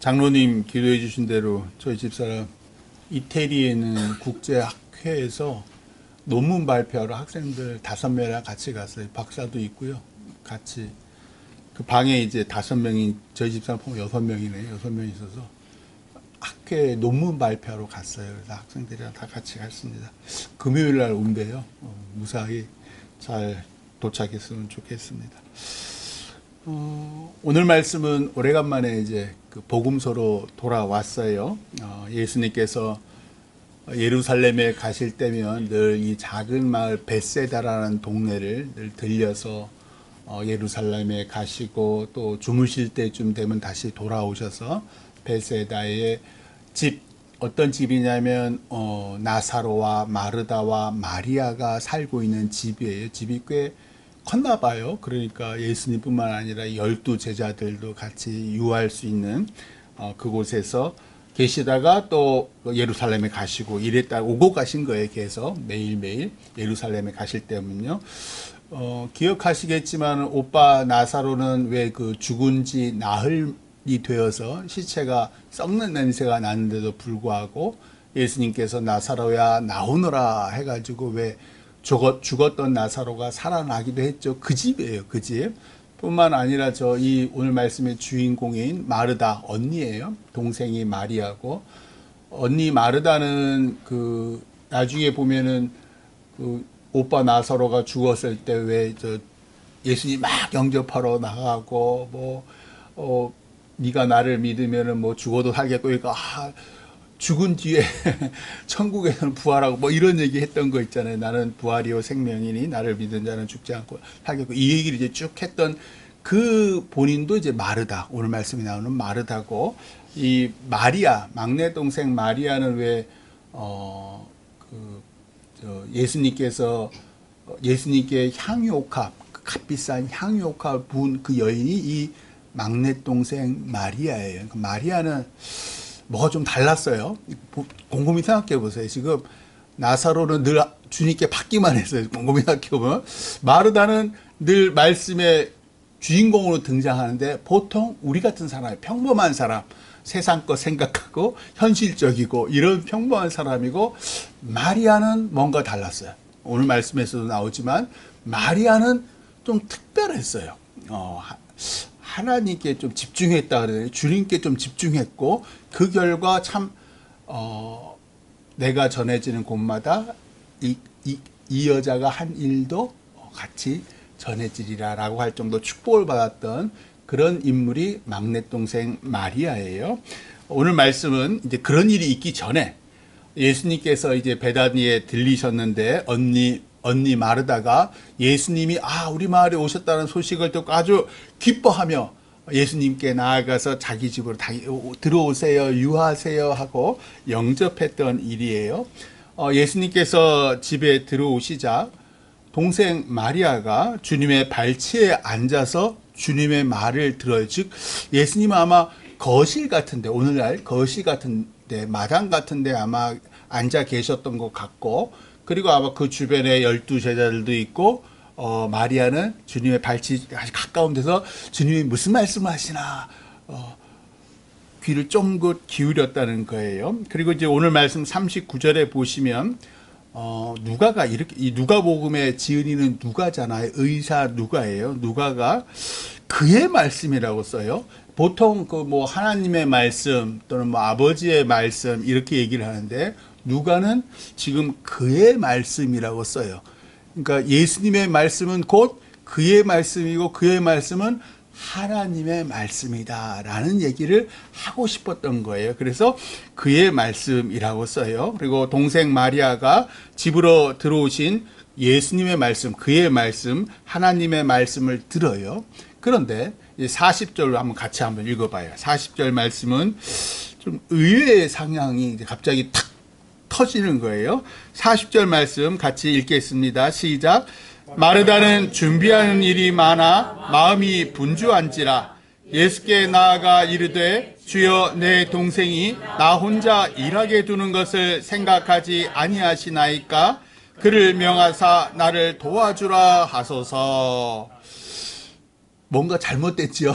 장로님 기도해 주신 대로 저희 집사람 이태리에는 국제학회에서 논문 발표하러 학생들 5명이랑 같이 갔어요. 박사도 있고요. 같이 그 방에 이제 5명이, 저희 집사람 보면 6명이네요. 6명 있어서 학회 논문 발표하러 갔어요. 그래서 학생들이랑 다 같이 갔습니다. 금요일 날 온대요. 무사히 잘 도착했으면 좋겠습니다. 오늘 말씀은 오래간만에 이제 그 복음서로 돌아왔어요. 예수님께서 예루살렘에 가실 때면 늘 이 작은 마을 벳세다라는 동네를 늘 들려서 예루살렘에 가시고 또 주무실 때쯤 되면 다시 돌아오셔서 벳세다의 집, 어떤 집이냐면 나사로와 마르다와 마리아가 살고 있는 집이에요. 집이 꽤 컸나 봐요. 그러니까 예수님뿐만 아니라 12 제자들도 같이 유할 수 있는 그곳에서 계시다가 또 예루살렘에 가시고 이랬다 오고 가신 거예요. 계속 매일매일 예루살렘에 가실 때면요. 기억하시겠지만 오빠 나사로는 왜 그 죽은 지 나흘이 되어서 시체가 썩는 냄새가 나는데도 불구하고 예수님께서 나사로야 나오너라 해가지고 왜 죽었던 나사로가 살아나기도 했죠. 그 집이에요. 그 집. 뿐만 아니라 이 오늘 말씀의 주인공인 마르다 언니예요. 동생이 마리아고, 언니 마르다는 그 나중에 보면은 그 오빠 나사로가 죽었을 때 왜 예수님 막 영접하러 나가고 네가 나를 믿으면은 뭐 죽어도 살겠고, 그러니까 죽은 뒤에 천국에서는 부활하고 이런 얘기 했던 거 있잖아요. 나는 부활이요 생명이니 나를 믿는 자는 죽지 않고 살겠고, 이 얘기를 이제 쭉 했던 그 본인도 이제 마르다, 오늘 말씀이 나오는 마르다고, 이 마리아, 막내 동생 마리아는 왜 예수님께 향유옥합, 값비싼 향유옥합 부은 그 여인이 이 막내 동생 마리아예요. 마리아는 뭐가 좀 달랐어요. 곰곰이 생각해 보세요. 지금 나사로는 늘 주님께 받기만 했어요. 곰곰이 생각해 보면 마르다는 늘 말씀의 주인공으로 등장하는데, 보통 우리 같은 사람, 평범한 사람, 세상 거 생각하고 현실적이고 이런 평범한 사람이고, 마리아는 뭔가 달랐어요. 오늘 말씀에서도 나오지만 마리아는 좀 특별했어요. 하나님께 좀 집중했다 그래요. 주님께 좀 집중했고, 그 결과 참 내가 전해지는 곳마다 이 여자가 한 일도 같이 전해지리라 라고 할 정도 축복을 받았던 그런 인물이 막내 동생 마리아예요. 오늘 말씀은 이제 그런 일이 있기 전에 예수님께서 이제 베다니에 들리셨는데, 언니 마르다가 예수님이 우리 마을에 오셨다는 소식을 듣고 아주 기뻐하며 예수님께 나아가서 자기 집으로 들어오세요, 유하세요 하고 영접했던 일이에요. 예수님께서 집에 들어오시자 동생 마리아가 주님의 발치에 앉아서 주님의 말을 들어요. 즉 예수님은 아마 거실 같은데, 오늘날 거실 같은데, 마당 같은데 아마 앉아 계셨던 것 같고, 그리고 아마 그 주변에 12 제자들도 있고, 마리아는 주님의 발치 아주 가까운 데서 주님이 무슨 말씀을 하시나 귀를 쫑긋 기울였다는 거예요. 그리고 이제 오늘 말씀 39절에 보시면 누가가 이렇게, 이 누가복음의 지은이는 누가잖아요. 의사 누가예요. 누가가 그의 말씀이라고 써요. 보통 하나님의 말씀 또는 아버지의 말씀 이렇게 얘기를 하는데, 누가는 지금 그의 말씀이라고 써요. 그러니까 예수님의 말씀은 곧 그의 말씀이고, 그의 말씀은 하나님의 말씀이다 라는 얘기를 하고 싶었던 거예요. 그래서 그의 말씀이라고 써요. 그리고 동생 마리아가 집으로 들어오신 예수님의 말씀, 그의 말씀, 하나님의 말씀을 들어요. 그런데 40절로 같이 한번 읽어봐요. 40절 말씀은 좀 의외의 상향이 갑자기 탁 터지는 거예요. 40절 말씀 같이 읽겠습니다. 시작. 마르다는 준비하는 일이 많아 마음이 분주한지라 예수께 나아가 이르되, 주여, 내 동생이 나 혼자 일하게 두는 것을 생각하지 아니하시나이까? 그를 명하사 나를 도와주라 하소서. 뭔가 잘못됐죠.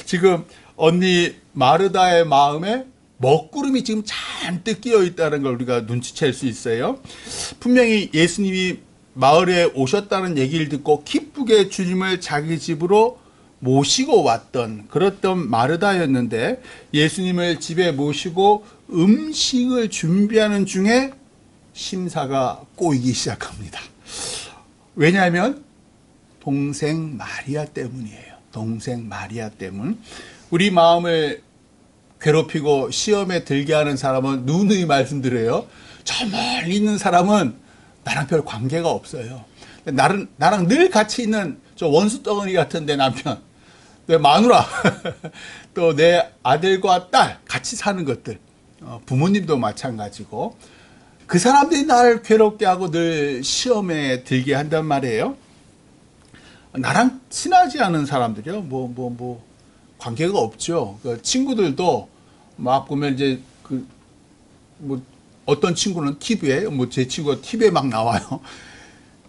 지금 언니 마르다의 마음에 먹구름이 지금 잔뜩 끼어 있다는 걸 우리가 눈치챌 수 있어요. 분명히 예수님이 마을에 오셨다는 얘기를 듣고 기쁘게 주님을 자기 집으로 모시고 왔던 그랬던 마르다였는데, 예수님을 집에 모시고 음식을 준비하는 중에 심사가 꼬이기 시작합니다. 왜냐하면 동생 마리아 때문이에요. 동생 마리아 때문. 우리 마음을 괴롭히고 시험에 들게 하는 사람은 누누이 말씀드려요. 저 멀리 있는 사람은 나랑 별 관계가 없어요. 나랑 늘 같이 있는 저 원수 덩어리 같은 내 남편, 내 마누라, 또 내 아들과 딸 같이 사는 것들, 부모님도 마찬가지고, 그 사람들이 나를 괴롭게 하고 늘 시험에 들게 한단 말이에요. 나랑 친하지 않은 사람들이요, 관계가 없죠. 그 친구들도 막 보면 이제 어떤 친구는 TV에, 제 친구가 TV에 막 나와요.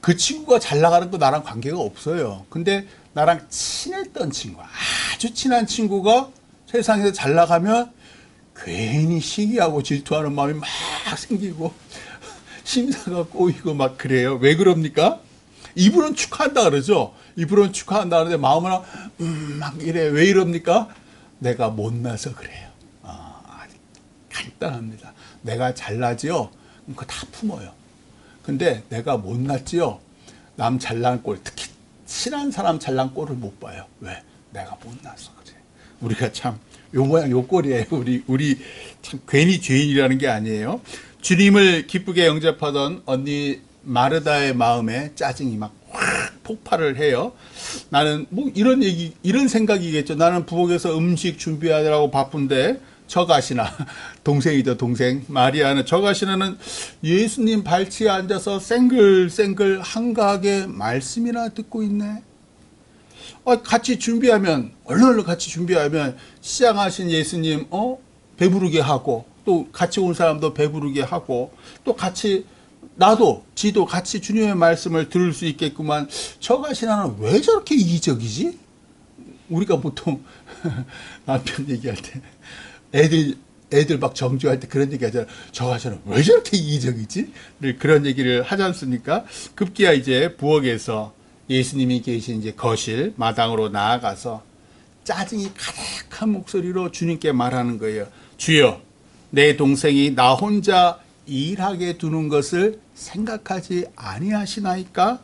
그 친구가 잘 나가는 거 나랑 관계가 없어요. 근데 나랑 친했던 친구, 아주 친한 친구가 세상에서 잘 나가면 괜히 시기하고 질투하는 마음이 막 생기고 심사가 꼬이고 막 그래요. 왜 그럽니까? 입으로는 축하한다 그러죠. 입으로는 축하한다 그러는데 마음은 막 이래. 왜 이럽니까? 내가 못나서 그래요. 간단합니다. 내가 잘나지요? 그럼 그거 다 품어요. 근데 내가 못났지요? 남 잘난 꼴, 특히 친한 사람 잘난 꼴을 못 봐요. 왜? 내가 못나서 그래. 우리가 참 요 모양 요 꼴이에요. 우리 참 괜히 죄인이라는 게 아니에요. 주님을 기쁘게 영접하던 언니 마르다의 마음에 짜증이 막 확 폭발을 해요. 나는 이런 생각이겠죠. 나는 부엌에서 음식 준비하느라고 바쁜데 저 가시나, 동생이죠, 동생 마리아는, 저 가시나는 예수님 발치에 앉아서 쌩글쌩글 한가하게 말씀이나 듣고 있네. 같이 준비하면, 얼른 같이 준비하면 시장하신 예수님 배부르게 하고, 또 같이 온 사람도 배부르게 하고, 또 같이 지도 같이 주님의 말씀을 들을 수 있겠구만. 저 가시나는 왜 저렇게 이기적이지? 우리가 보통 남편 얘기할 때 애들 막 정죄할 때 그런 얘기 하잖아요. 저 가시나는 왜 저렇게 이기적이지? 그런 얘기를 하지 않습니까? 급기야 이제 부엌에서 예수님이 계신 이제 거실 마당으로 나아가서 짜증이 가득한 목소리로 주님께 말하는 거예요. 주여, 내 동생이 나 혼자 일하게 두는 것을 생각하지 아니하시나이까?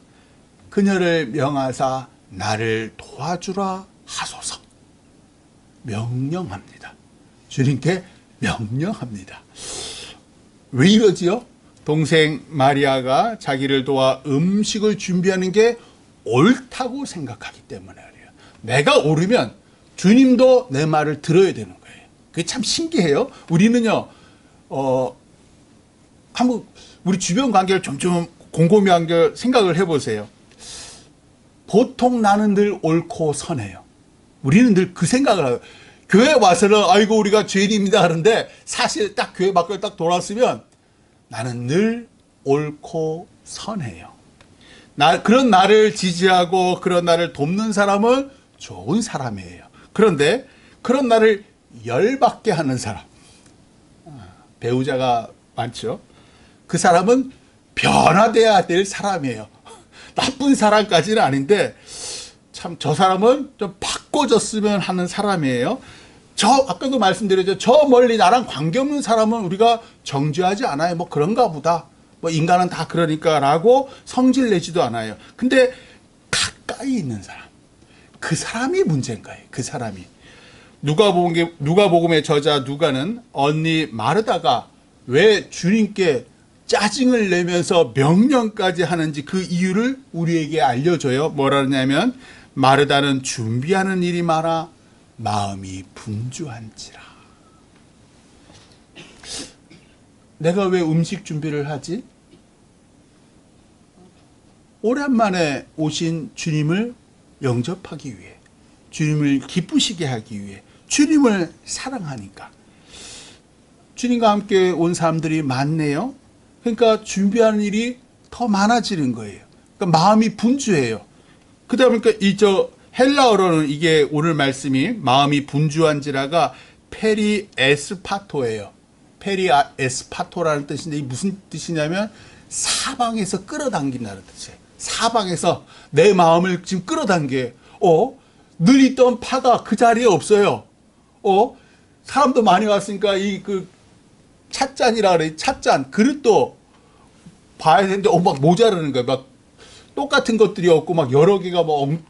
그녀를 명하사 나를 도와주라 하소서. 명령합니다. 주님께 명령합니다. 왜 이러지요? 동생 마리아가 자기를 도와 음식을 준비하는 게 옳다고 생각하기 때문에 그래요. 내가 옳으면 주님도 내 말을 들어야 되는 거예요. 그게 참 신기해요. 우리는요, 한번 우리 주변 관계를 좀 곰곰이 생각을 해보세요. 보통 나는 늘 옳고 선해요. 우리는 늘 그 생각을 해요. 교회 와서는 아이고 우리가 죄인입니다 하는데, 사실 딱 교회 밖을 딱 돌았으면 나는 늘 옳고 선해요. 그런 나를 지지하고 그런 나를 돕는 사람은 좋은 사람이에요. 그런데 그런 나를 열받게 하는 사람, 배우자가 많죠. 그 사람은 변화돼야 될 사람이에요. 나쁜 사람까지는 아닌데 참 저 사람은 좀 바꿔줬으면 하는 사람이에요. 아까도 말씀드렸죠. 저 멀리 나랑 관계없는 사람은 우리가 정죄하지 않아요. 그런가 보다. 인간은 다 그러니까 라고 성질 내지도 않아요. 근데 가까이 있는 사람, 그 사람이 문제인 거예요. 그 사람이. 누가복음의 저자 누가는 언니 마르다가 왜 주님께 짜증을 내면서 명령까지 하는지 그 이유를 우리에게 알려줘요. 뭐라 하냐면, 마르다는 준비하는 일이 많아 마음이 분주한지라. 내가 왜 음식 준비를 하지? 오랜만에 오신 주님을 영접하기 위해, 주님을 기쁘시게 하기 위해, 주님을 사랑하니까. 주님과 함께 온 사람들이 많네요. 그러니까 준비하는 일이 더 많아지는 거예요. 그러니까 마음이 분주해요. 그러다 보니까 헬라어로는 이게 오늘 말씀이 마음이 분주한지라가 페리에스파토예요. 페리에스파토라는 뜻인데, 이 무슨 뜻이냐면 사방에서 끌어당긴다는 뜻이에요. 사방에서 내 마음을 지금 끌어당겨요. 늘 있던 파가 그 자리에 없어요. 사람도 많이 왔으니까 찻잔이라 그래. 찻잔 그릇도 봐야 되는데 막 모자라는 거예요. 막 똑같은 것들이 없고 막 여러 개가 뭐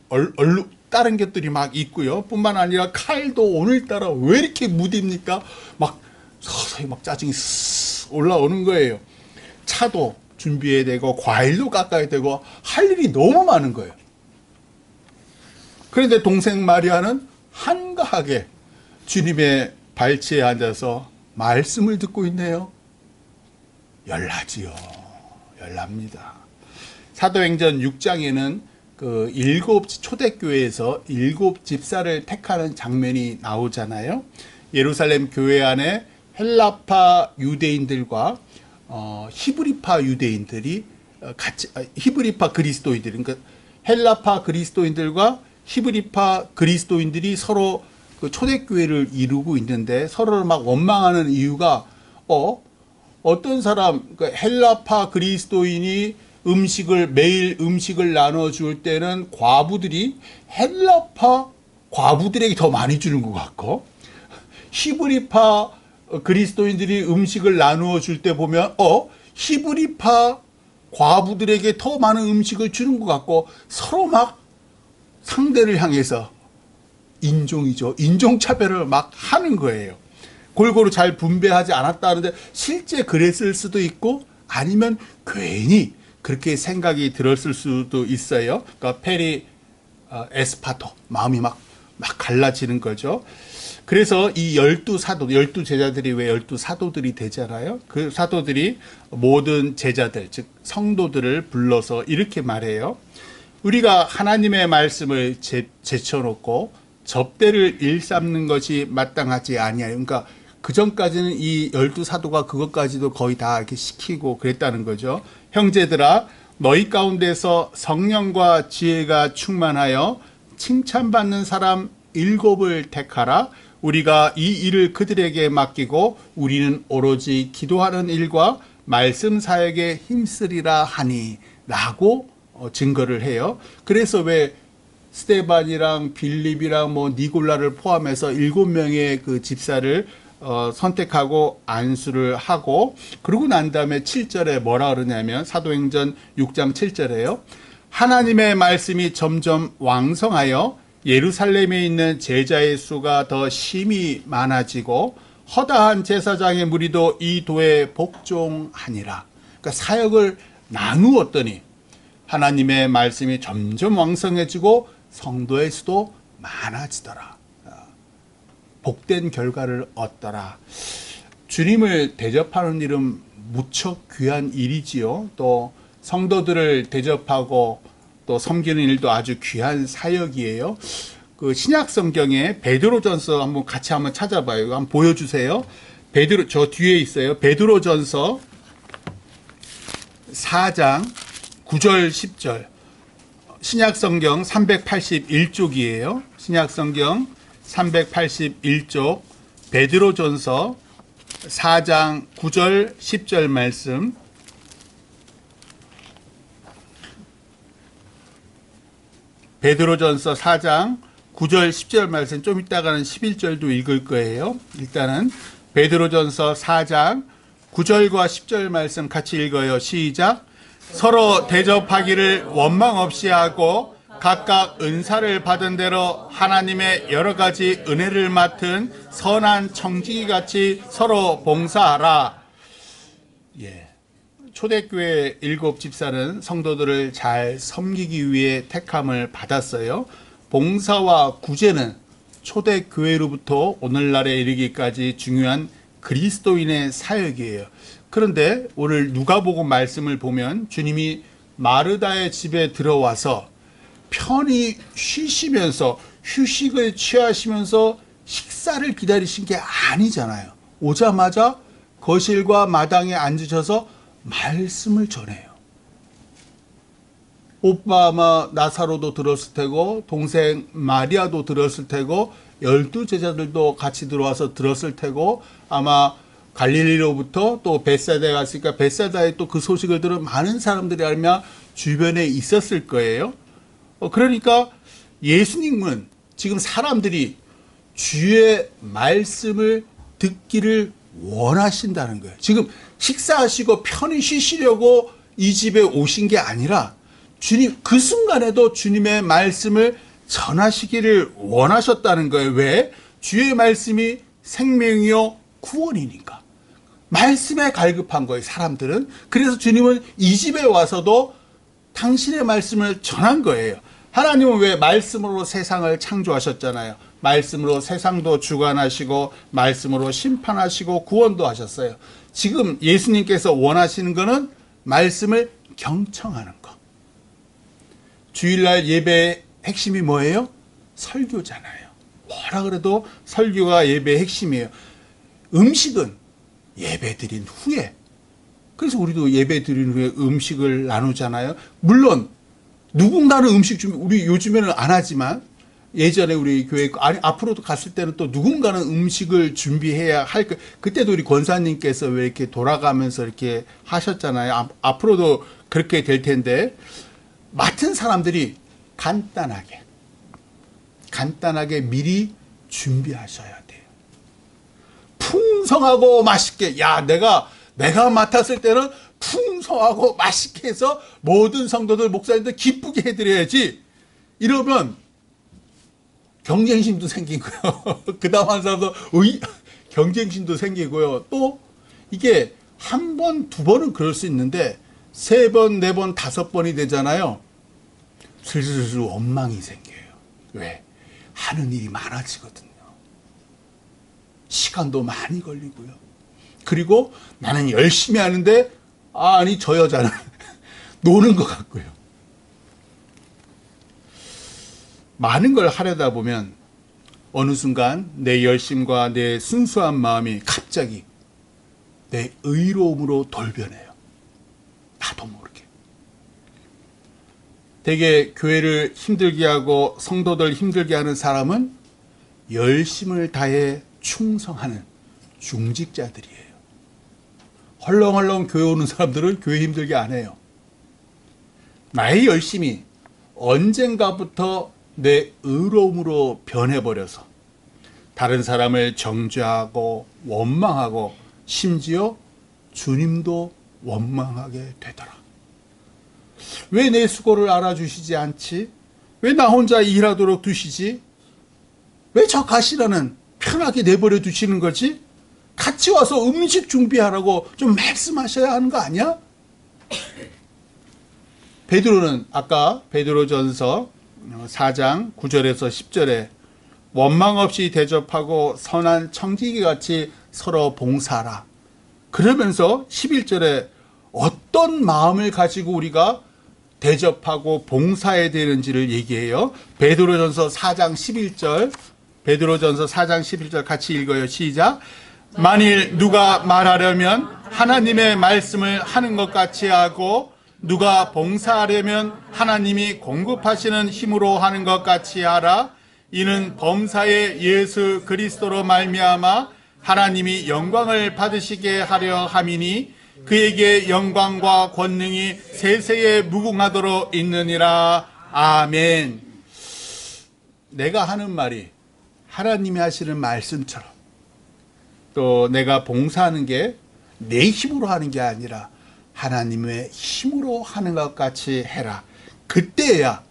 다른 것들이 막 있고요. 뿐만 아니라 칼도 오늘따라 왜 이렇게 무딥니까? 막 서서히 막 짜증이 쓱 올라오는 거예요. 차도 준비해야 되고 과일도 깎아야 되고 할 일이 너무 많은 거예요. 그런데 동생 마리아는 한가하게 주님의 발치에 앉아서 말씀을 듣고 있네요. 열나지요. 열납니다. 사도행전 6장에는 그 초대교회에서 7 집사를 택하는 장면이 나오잖아요. 예루살렘 교회 안에 헬라파 유대인들과 히브리파 유대인들이 같이, 히브리파 그리스도인들, 그러니까 헬라파 그리스도인들과 히브리파 그리스도인들이 서로 그 초대교회를 이루고 있는데 서로를 막 원망하는 이유가 어떤 사람, 그 헬라파 그리스도인이 매일 음식을 나눠줄 때는 과부들이 헬라파 과부들에게 더 많이 주는 것 같고, 히브리파 그리스도인들이 음식을 나누어 줄 때 보면 히브리파 과부들에게 더 많은 음식을 주는 것 같고, 서로 막 상대를 향해서 인종차별을 막 하는 거예요. 골고루 잘 분배하지 않았다는데 실제 그랬을 수도 있고, 아니면 괜히 그렇게 생각이 들었을 수도 있어요. 그러니까 에스파토, 마음이 막 갈라지는 거죠. 그래서 이 12 제자들이 왜 12사도들이 되잖아요. 그 사도들이 모든 제자들, 즉 성도들을 불러서 이렇게 말해요. 우리가 하나님의 말씀을 제쳐놓고 접대를 일삼는 것이 마땅하지 아니하여. 그러니까 그 전까지는 이 12사도가 그것까지도 거의 다 이렇게 시키고 그랬다는 거죠. 형제들아, 너희 가운데서 성령과 지혜가 충만하여 칭찬받는 사람 7을 택하라. 우리가 이 일을 그들에게 맡기고 우리는 오로지 기도하는 일과 말씀 사역에 힘쓰리라 하니 라고 증거를 해요. 그래서 왜 스데반이랑 빌립이랑 니골라를 포함해서 7명의 그 집사를 선택하고 안수를 하고, 그러고 난 다음에 7절에 뭐라 그러냐면, 사도행전 6장 7절에요. 하나님의 말씀이 점점 왕성하여 예루살렘에 있는 제자의 수가 더 심히 많아지고 허다한 제사장의 무리도 이 도에 복종하니라. 그러니까 사역을 나누었더니 하나님의 말씀이 점점 왕성해지고 성도의 수도 많아지더라. 복된 결과를 얻더라. 주님을 대접하는 일은 무척 귀한 일이지요. 또 성도들을 대접하고 또 섬기는 일도 아주 귀한 사역이에요. 그 신약 성경에 베드로전서 한번 찾아봐요. 한번 보여주세요. 저 뒤에 있어요. 베드로전서 4장 9절 10절. 신약 성경 381쪽이에요. 신약 성경 381쪽 베드로전서 4장 9절 10절 말씀. 베드로전서 4장 9절 10절 말씀, 좀 이따가는 11절도 읽을 거예요. 일단은 베드로전서 4장 9절과 10절 말씀 같이 읽어요. 시작. 서로 대접하기를 원망 없이 하고 각각 은사를 받은 대로 하나님의 여러 가지 은혜를 맡은 선한 청지기같이 서로 봉사하라. 초대교회 7 집사는 성도들을 잘 섬기기 위해 택함을 받았어요. 봉사와 구제는 초대교회로부터 오늘날에 이르기까지 중요한 그리스도인의 사역이에요. 그런데 오늘 누가복음 말씀을 보면 주님이 마르다의 집에 들어와서 편히 쉬시면서 휴식을 취하시면서 식사를 기다리신 게 아니잖아요. 오자마자 거실과 마당에 앉으셔서 말씀을 전해요. 오빠 아마 나사로도 들었을 테고 동생 마리아도 들었을 테고 12제자들도 같이 들어와서 들었을 테고 아마 갈릴리로부터 또 벳사다에 갔으니까 벳사다에 또 그 소식을 들은 많은 사람들이 알면 주변에 있었을 거예요. 그러니까 예수님은 지금 사람들이 주의 말씀을 듣기를 원하신다는 거예요. 지금 식사하시고 편히 쉬시려고 이 집에 오신 게 아니라 주님 그 순간에도 주님의 말씀을 전하시기를 원하셨다는 거예요. 왜? 주의 말씀이 생명이요 구원이니까. 말씀에 갈급한 거예요, 사람들은. 그래서 주님은 이 집에 와서도 당신의 말씀을 전한 거예요. 하나님은 왜 말씀으로 세상을 창조하셨잖아요. 말씀으로 세상도 주관하시고 말씀으로 심판하시고 구원도 하셨어요. 지금 예수님께서 원하시는 거는 말씀을 경청하는 거. 주일날 예배의 핵심이 뭐예요? 설교잖아요. 뭐라 그래도 설교가 예배의 핵심이에요. 음식은 예배 드린 후에, 그래서 우리도 예배 드린 후에 음식을 나누잖아요. 물론 누군가는 음식 준비, 우리 요즘에는 안 하지만 예전에 우리 교회, 아니 앞으로도 갔을 때는 또 누군가는 음식을 준비해야 할 거. 그때도 우리 권사님께서 왜 이렇게 돌아가면서 이렇게 하셨잖아요. 앞으로도 그렇게 될 텐데, 맡은 사람들이 간단하게 미리 준비하셔야 돼요. 풍성하고 맛있게, 야, 내가 맡았을 때는 풍성하고 맛있게 해서 모든 성도들, 목사님들 기쁘게 해드려야지. 이러면 경쟁심도 생기고요. 그 다음 한 사람도 경쟁심도 생기고요. 또 이게 한 번, 두 번은 그럴 수 있는데 3번, 4번, 5번이 되잖아요. 슬슬 원망이 생겨요. 왜? 하는 일이 많아지거든요. 시간도 많이 걸리고요. 그리고 나는 열심히 하는데 아니 저 여자는 노는 것 같고요. 많은 걸 하려다 보면 어느 순간 내 열심과 내 순수한 마음이 갑자기 내 의로움으로 돌변해요. 나도 모르게. 되게 교회를 힘들게 하고 성도들 힘들게 하는 사람은 열심을 다해 충성하는 중직자들이에요. 헐렁헐렁 교회 오는 사람들은 교회 힘들게 안 해요. 나의 열심이 언젠가부터 내 의로움으로 변해버려서 다른 사람을 정죄하고 원망하고 심지어 주님도 원망하게 되더라. 왜 내 수고를 알아주시지 않지? 왜 나 혼자 일하도록 두시지? 왜 저 가시라는 편하게 내버려 두시는 거지? 같이 와서 음식 준비하라고 좀 말씀하셔야 하는 거 아니야? 베드로는 아까 베드로전서 4장 9절에서 10절에 원망 없이 대접하고 선한 청지기같이 서로 봉사하라. 그러면서 11절에 어떤 마음을 가지고 우리가 대접하고 봉사해야 되는지를 얘기해요. 베드로전서 4장 11절, 베드로전서 4장 11절 같이 읽어요. 시작. 만일 누가 말하려면 하나님의 말씀을 하는 것 같이 하고 누가 봉사하려면 하나님이 공급하시는 힘으로 하는 것 같이 하라. 이는 범사의 예수 그리스도로 말미암아 하나님이 영광을 받으시게 하려 함이니 그에게 영광과 권능이 세세에 무궁하도록 있느니라. 아멘. 내가 하는 말이 하나님이 하시는 말씀처럼 또 내가 봉사하는 게 내 힘으로 하는 게 아니라 하나님의 힘으로 하는 것 같이 해라. 그때야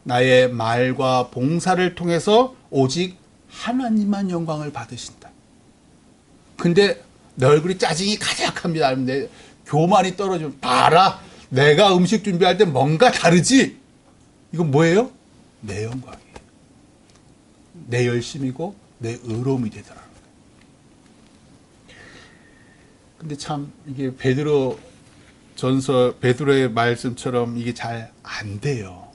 나의 말과 봉사를 통해서 오직 하나님만 영광을 받으신다. 근데 내 얼굴이 짜증이 가득합니다. 내 교만이 떨어지면 봐라. 내가 음식 준비할 때 뭔가 다르지? 이건 뭐예요? 내 영광이에요. 내 열심이고 내 의로움이 되더라는 거예요. 근데 참 이게 베드로의 말씀처럼 이게 잘 안 돼요.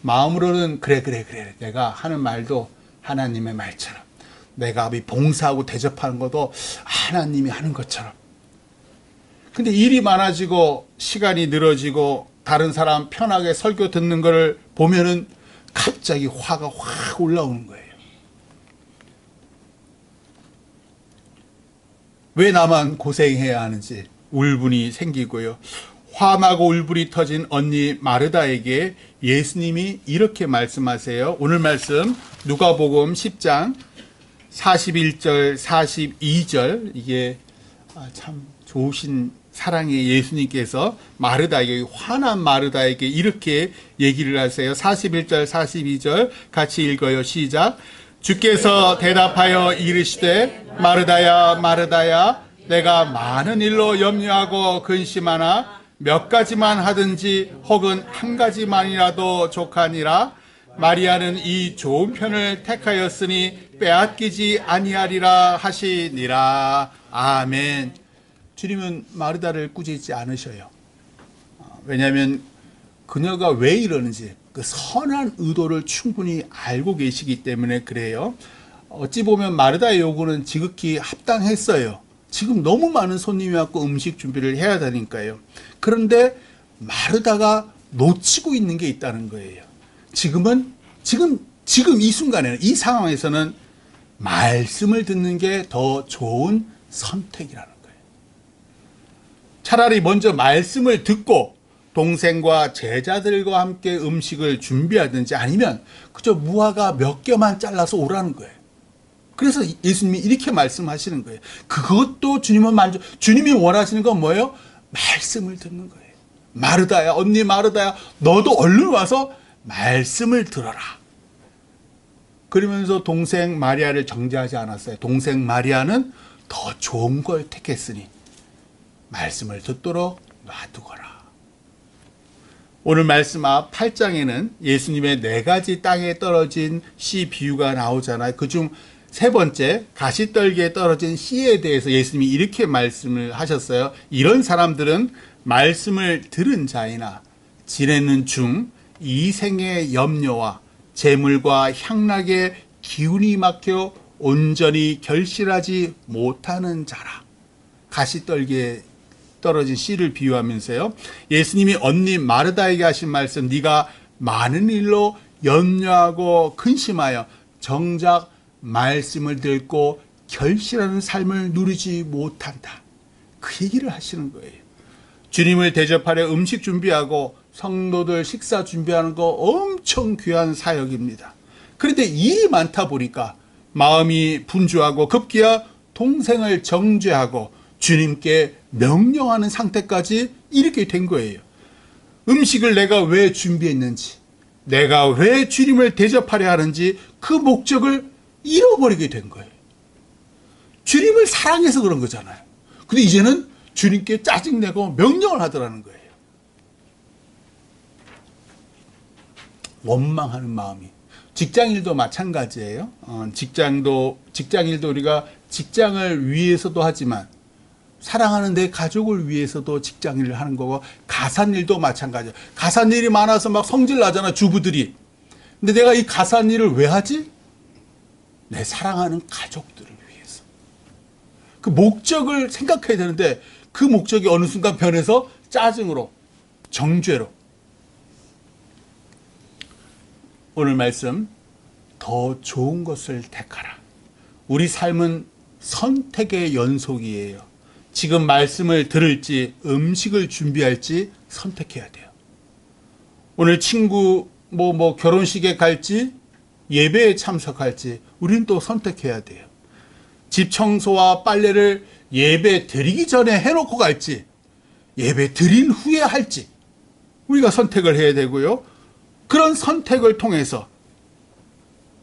마음으로는 그래 내가 하는 말도 하나님의 말처럼, 내가 봉사하고 대접하는 것도 하나님이 하는 것처럼. 근데 일이 많아지고 시간이 늘어지고 다른 사람 편하게 설교 듣는 거를 보면은 갑자기 화가 확 올라오는 거예요. 왜 나만 고생해야 하는지 울분이 생기고요. 화나고 울분이 터진 언니 마르다에게 예수님이 이렇게 말씀하세요. 오늘 말씀 누가복음 10장 41절 42절, 이게 참 좋으신 사랑의 예수님께서 마르다에게, 화난 마르다에게 이렇게 얘기를 하세요. 41절 42절 같이 읽어요. 시작. 주께서 대답하여 이르시되 마르다야 마르다야, 내가 많은 일로 염려하고 근심하나 몇 가지만 하든지 혹은 한 가지만이라도 족하니라. 마리아는 이 좋은 편을 택하였으니 빼앗기지 아니하리라 하시니라. 아멘. 주님은 마르다를 꾸짖지 않으셔요. 왜냐하면 그녀가 왜 이러는지 그 선한 의도를 충분히 알고 계시기 때문에 그래요. 어찌 보면 마르다의 요구는 지극히 합당했어요. 지금 너무 많은 손님이 왔고 음식 준비를 해야 되니까요. 그런데 마르다가 놓치고 있는 게 있다는 거예요. 지금 이 순간에는, 이 상황에서는 말씀을 듣는 게 더 좋은 선택이라는 거예요. 차라리 먼저 말씀을 듣고 동생과 제자들과 함께 음식을 준비하든지, 아니면 그저 무화과 몇 개만 잘라서 오라는 거예요. 그래서 예수님이 이렇게 말씀하시는 거예요. 그것도 주님이 원하시는 건 뭐예요? 말씀을 듣는 거예요. 마르다야, 언니 마르다야, 너도 얼른 와서 말씀을 들어라. 그러면서 동생 마리아를 정죄하지 않았어요. 동생 마리아는 더 좋은 걸 택했으니 말씀을 듣도록 놔두거라. 오늘 말씀 앞 8장에는 예수님의 4가지 땅에 떨어진 씨 비유가 나오잖아요. 그중 3번째, 가시떨기에 떨어진 씨에 대해서 예수님이 이렇게 말씀을 하셨어요. 이런 사람들은 말씀을 들은 자이나 지내는 중 이생의 염려와 재물과 향락의 기운이 막혀 온전히 결실하지 못하는 자라. 가시떨기에 떨어진 씨를 비유하면서요, 예수님이 언니 마르다에게 하신 말씀, 네가 많은 일로 염려하고 근심하여 정작 말씀을 듣고 결실하는 삶을 누리지 못한다. 그 얘기를 하시는 거예요. 주님을 대접하려 음식 준비하고 성도들 식사 준비하는 거 엄청 귀한 사역입니다. 그런데 일이 많다 보니까 마음이 분주하고 급기야 동생을 정죄하고 주님께 명령하는 상태까지 이렇게 된 거예요. 음식을 내가 왜 준비했는지, 내가 왜 주님을 대접하려 하는지 그 목적을 잃어버리게 된 거예요. 주님을 사랑해서 그런 거잖아요. 근데 이제는 주님께 짜증내고 명령을 하더라는 거예요. 원망하는 마음이. 직장일도 마찬가지예요. 직장일도 우리가 직장을 위해서도 하지만 사랑하는 내 가족을 위해서도 직장일을 하는 거고, 가산일도 마찬가지예요. 가산일이 많아서 막 성질 나잖아, 주부들이. 근데 내가 이 가산일을 왜 하지? 내 사랑하는 가족들을 위해서. 그 목적을 생각해야 되는데 그 목적이 어느 순간 변해서 짜증으로, 정죄로. 오늘 말씀, 더 좋은 것을 택하라. 우리 삶은 선택의 연속이에요. 지금 말씀을 들을지 음식을 준비할지 선택해야 돼요. 오늘 친구 결혼식에 갈지 예배에 참석할지 우리는 또 선택해야 돼요. 집 청소와 빨래를 예배 드리기 전에 해놓고 갈지 예배 드린 후에 할지 우리가 선택을 해야 되고요. 그런 선택을 통해서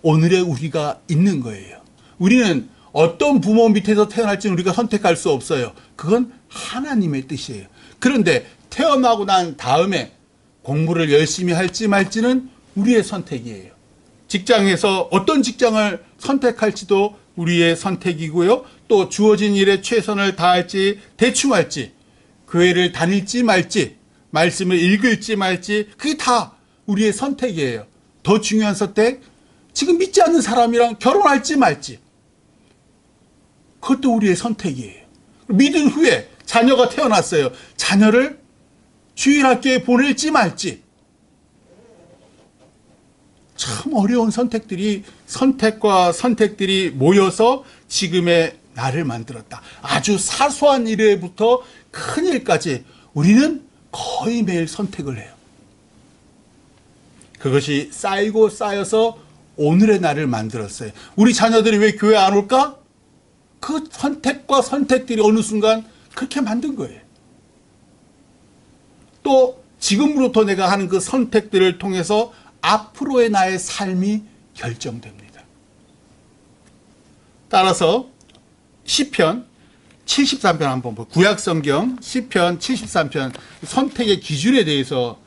오늘의 우리가 있는 거예요. 우리는 어떤 부모 밑에서 태어날지는 우리가 선택할 수 없어요. 그건 하나님의 뜻이에요. 그런데 태어나고 난 다음에 공부를 열심히 할지 말지는 우리의 선택이에요. 직장에서 어떤 직장을 선택할지도 우리의 선택이고요. 또 주어진 일에 최선을 다할지 대충 할지, 교회를 다닐지 말지, 말씀을 읽을지 말지, 그게 다 우리의 선택이에요. 더 중요한 선택, 지금 믿지 않는 사람이랑 결혼할지 말지, 그것도 우리의 선택이에요. 믿은 후에 자녀가 태어났어요. 자녀를 주일학교에 보낼지 말지. 참 어려운 선택과 선택들이 모여서 지금의 나를 만들었다. 아주 사소한 일에부터 큰 일까지 우리는 거의 매일 선택을 해요. 그것이 쌓이고 쌓여서 오늘의 나를 만들었어요. 우리 자녀들이 왜 교회 안 올까? 그 선택과 선택들이 어느 순간 그렇게 만든 거예요. 또 지금부터 내가 하는 그 선택들을 통해서 앞으로의 나의 삶이 결정됩니다. 따라서 시편 73편 한번 보고, 구약성경 시편 73편 선택의 기준에 대해서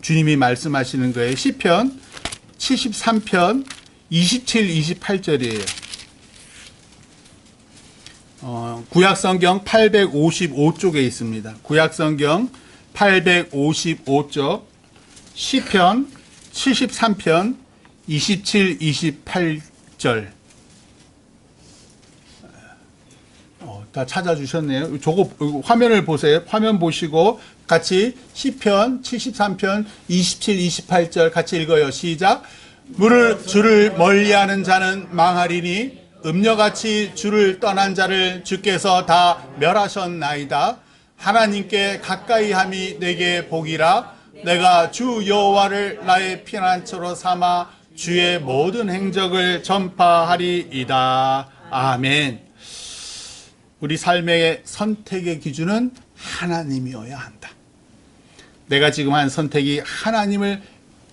주님이 말씀하시는 거예요. 시편 73편 27, 28절이에요. 구약성경 855쪽에 있습니다. 구약성경 855쪽 시편 73편 27, 28절. 다 찾아주셨네요. 저거 화면을 보세요. 화면 보시고 같이 시편 73편 27, 28절 같이 읽어요. 시작. 주를 멀리하는 자는 망하리니 음녀같이 주를 떠난 자를 주께서 다 멸하셨나이다. 하나님께 가까이함이 내게 복이라. 내가 주 여호와를 나의 피난처로 삼아 주의 모든 행적을 전파하리이다. 아멘. 우리 삶의 선택의 기준은 하나님이어야 한다. 내가 지금 한 선택이 하나님을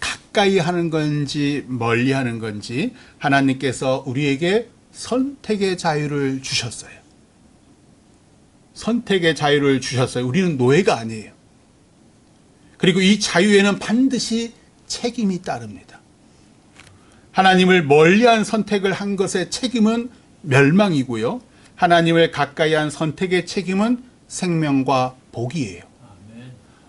가까이 하는 건지 멀리 하는 건지 하나님께서 우리에게 선택의 자유를 주셨어요. 선택의 자유를 주셨어요. 우리는 노예가 아니에요. 그리고 이 자유에는 반드시 책임이 따릅니다. 하나님을 멀리한 선택을 한 것의 책임은 멸망이고요. 하나님을 가까이 한 선택의 책임은 생명과 복이에요.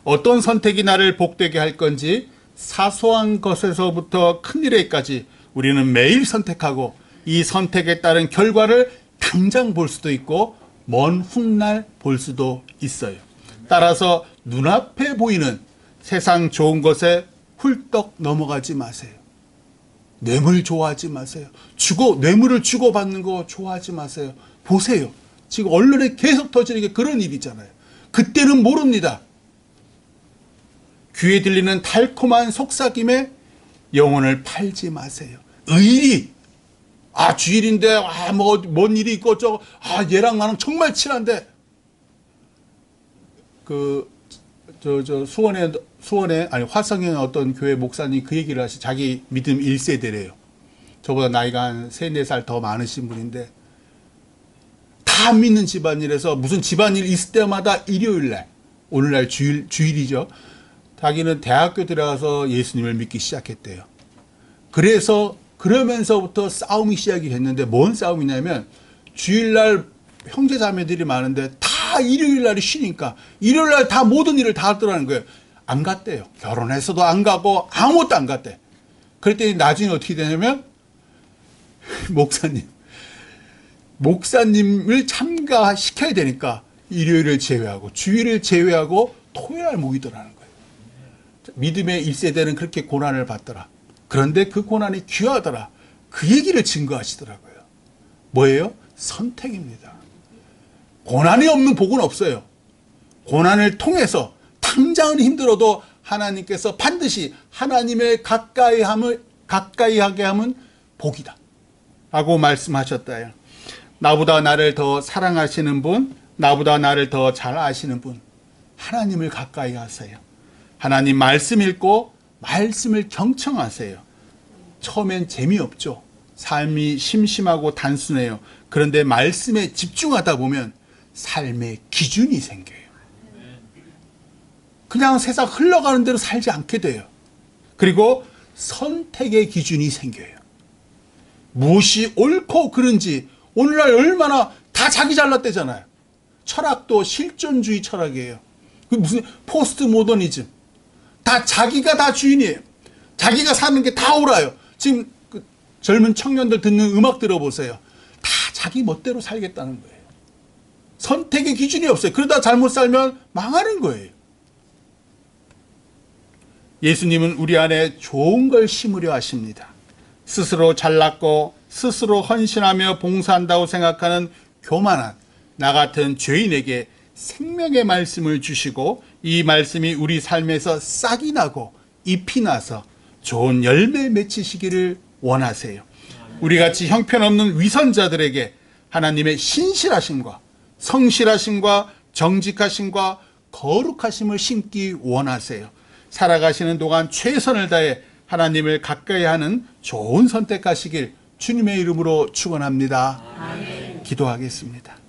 어떤 선택이 나를 복되게 할 건지 사소한 것에서부터 큰 일에까지 우리는 매일 선택하고 이 선택에 따른 결과를 당장 볼 수도 있고 먼 훗날 볼 수도 있어요. 따라서 눈앞에 보이는 세상 좋은 것에 훌떡 넘어가지 마세요. 뇌물 좋아하지 마세요. 뇌물을 주고받는 거 좋아하지 마세요. 보세요. 지금 언론에 계속 터지는 게 그런 일이잖아요. 그때는 모릅니다. 귀에 들리는 달콤한 속삭임에 영혼을 팔지 마세요. 의리, 주일인데, 뭔 일이 있고, 얘랑 나랑 정말 친한데, 화성의 어떤 교회 목사님 그 얘기를 하시, 자기 믿음 1세대래요. 저보다 나이가 한 3, 4살 더 많으신 분인데, 다 믿는 집안일에서 무슨 집안일 있을 때마다 일요일날, 오늘날 주일이죠. 자기는 대학교 들어가서 예수님을 믿기 시작했대요. 그러면서부터 싸움이 시작이 됐는데, 뭔 싸움이냐면, 주일날 형제 자매들이 많은데, 다 일요일날이 쉬니까, 일요일날 다 모든 일을 다 하더라는 거예요. 안 갔대요. 결혼해서도 안 가고, 아무것도 안 갔대. 그랬더니 나중에 어떻게 되냐면, 목사님을 참가시켜야 되니까, 일요일을 제외하고, 주일을 제외하고, 토요일날 모이더라는 거예요. 믿음의 1세대는 그렇게 고난을 받더라. 그런데 그 고난이 귀하더라. 그 얘기를 증거하시더라고요. 뭐예요? 선택입니다. 고난이 없는 복은 없어요. 고난을 통해서 당장은 힘들어도 하나님께서 반드시 하나님의 가까이하게 하면 복이다. 라고 말씀하셨다요. 나보다 나를 더 사랑하시는 분, 나보다 나를 더 잘 아시는 분, 하나님을 가까이 하세요. 하나님 말씀 읽고 말씀을 경청하세요. 처음엔 재미없죠. 삶이 심심하고 단순해요. 그런데 말씀에 집중하다 보면 삶의 기준이 생겨요. 그냥 세상 흘러가는 대로 살지 않게 돼요. 그리고 선택의 기준이 생겨요. 무엇이 옳고 그른지 오늘날 얼마나 다 자기 잘났대잖아요. 철학도 실존주의 철학이에요. 무슨 포스트 모더니즘. 다 자기가 다 주인이에요. 자기가 사는 게 다 옳아요. 지금 그 젊은 청년들 듣는 음악 들어보세요. 다 자기 멋대로 살겠다는 거예요. 선택의 기준이 없어요. 그러다 잘못 살면 망하는 거예요. 예수님은 우리 안에 좋은 걸 심으려 하십니다. 스스로 잘났고 스스로 헌신하며 봉사한다고 생각하는 교만한 나 같은 죄인에게 생명의 말씀을 주시고 이 말씀이 우리 삶에서 싹이 나고 잎이 나서 좋은 열매 맺히시기를 원하세요. 우리같이 형편없는 위선자들에게 하나님의 신실하심과 성실하심과 정직하심과 거룩하심을 심기 원하세요. 살아가시는 동안 최선을 다해 하나님을 가까이 하는 좋은 선택하시길 주님의 이름으로 축원합니다. 기도하겠습니다.